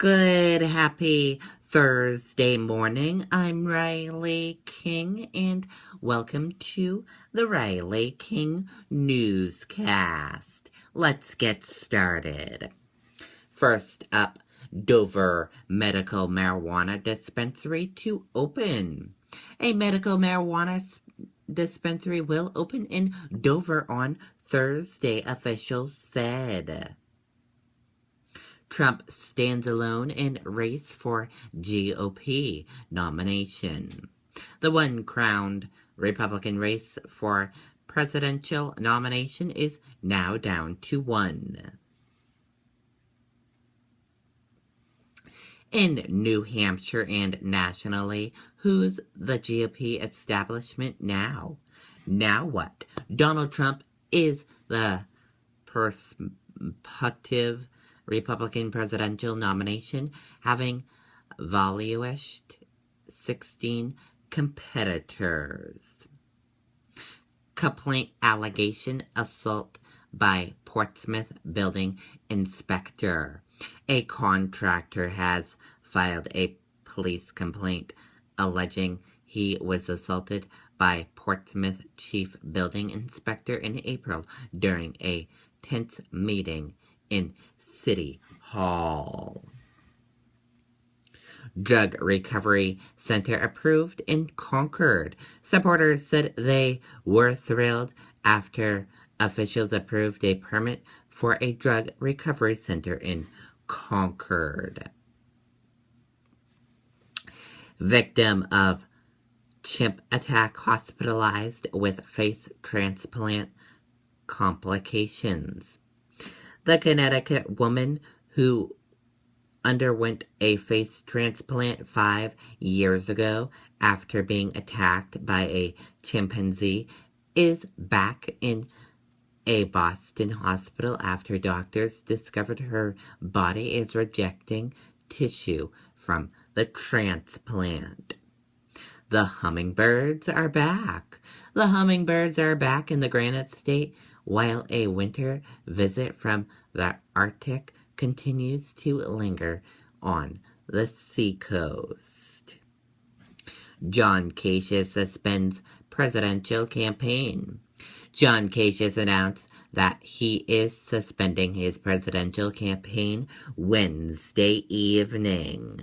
Good, happy Thursday morning. I'm Riley King, and welcome to the Riley King Newscast. Let's get started. First up, Dover Medical Marijuana Dispensary to open. A medical marijuana dispensary will open in Dover on Thursday, officials said. Trump stands alone in race for GOP nomination. The one-crowned Republican race for presidential nomination is now down to one. In New Hampshire and nationally, who's the GOP establishment now? Now what? Donald Trump is the prospective Republican presidential nomination, having vanquished 16 competitors. Complaint allegation assault by Portsmouth building inspector. A contractor has filed a police complaint alleging he was assaulted by Portsmouth chief building inspector in April during a tense meeting in City Hall. Drug Recovery Center approved in Concord. Supporters said they were thrilled after officials approved a permit for a drug recovery center in Concord. Victim of chimp attack hospitalized with face transplant complications. The Connecticut woman who underwent a face transplant 5 years ago after being attacked by a chimpanzee is back in a Boston hospital after doctors discovered her body is rejecting tissue from the transplant. The hummingbirds are back. The hummingbirds are back in the Granite State while a winter visit from the Arctic continues to linger on the seacoast. John Kasich suspends presidential campaign. John Kasich announced that he is suspending his presidential campaign Wednesday evening.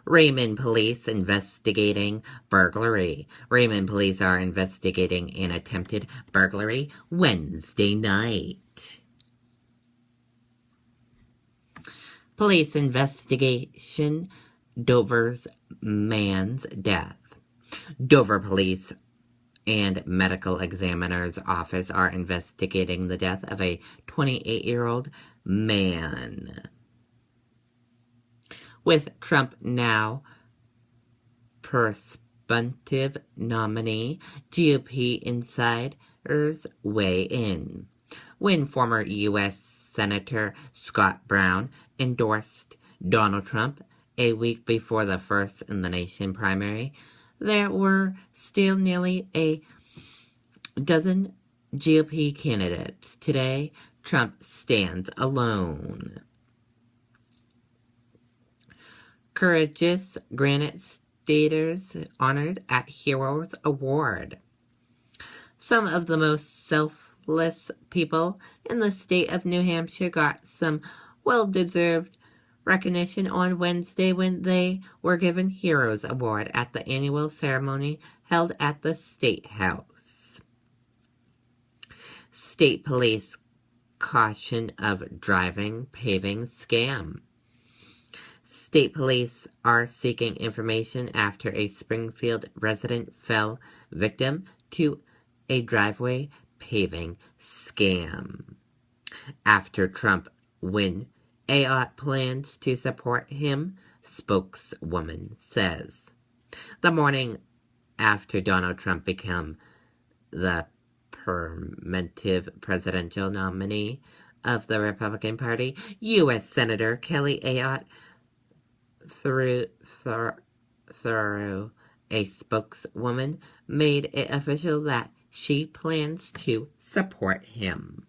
Raymond police investigating burglary. Raymond police are investigating an attempted burglary Wednesday night. Police investigation Dover's man's death. Dover Police and Medical Examiner's Office are investigating the death of a 28-year-old man. With Trump now prospective nominee, GOP insiders weigh in. When former U.S. Senator Scott Brown endorsed Donald Trump a week before the first in the nation primary, there were still nearly a dozen GOP candidates. Today, Trump stands alone. Courageous Granite Staters honored at Heroes Award. Some of the most selfless people in the state of New Hampshire got some well-deserved recognition on Wednesday when they were given Heroes Award at the annual ceremony held at the State House. State police caution of driving paving scam. State police are seeking information after a Springfield resident fell victim to a driveway paving scam. After Trump win, Ayotte plans to support him, spokeswoman says. The morning after Donald Trump became the presumptive presidential nominee of the Republican Party, U.S. Senator Kelly Ayotte through a spokeswoman made it official that she plans to support him.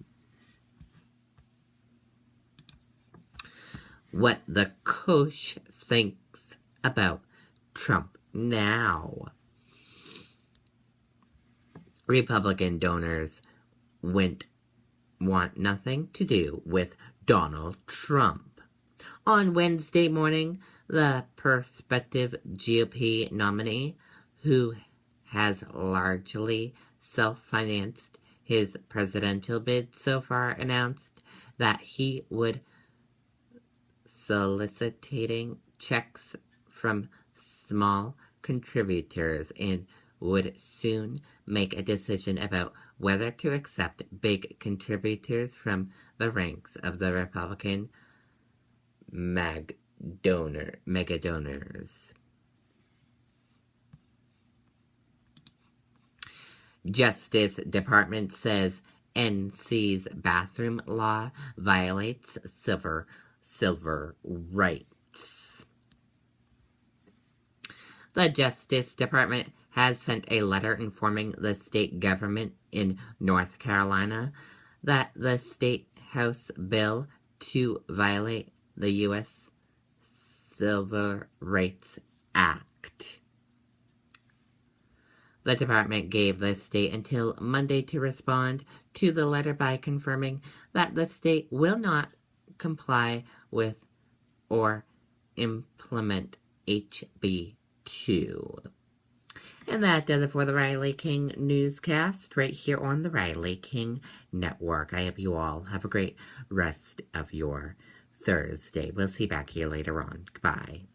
what the Kush thinks about Trump now. Republican donors want nothing to do with Donald Trump. On Wednesday morning, the prospective GOP nominee, who has largely self-financed his presidential bid so far, announced that he would soliciting checks from small contributors and would soon make a decision about whether to accept big contributors from the ranks of the Republican mega donors. Justice Department says NC's bathroom law violates civil rights. The Justice Department has sent a letter informing the state government in North Carolina that the state House bill to violate the U.S. Civil Rights Act. The department gave the state until Monday to respond to the letter by confirming that the state will not comply with or implement HB 2. And that does it for the Riley King Newscast right here on the Riley King Network. I hope you all have a great rest of your Thursday. We'll see you back here later on. Goodbye.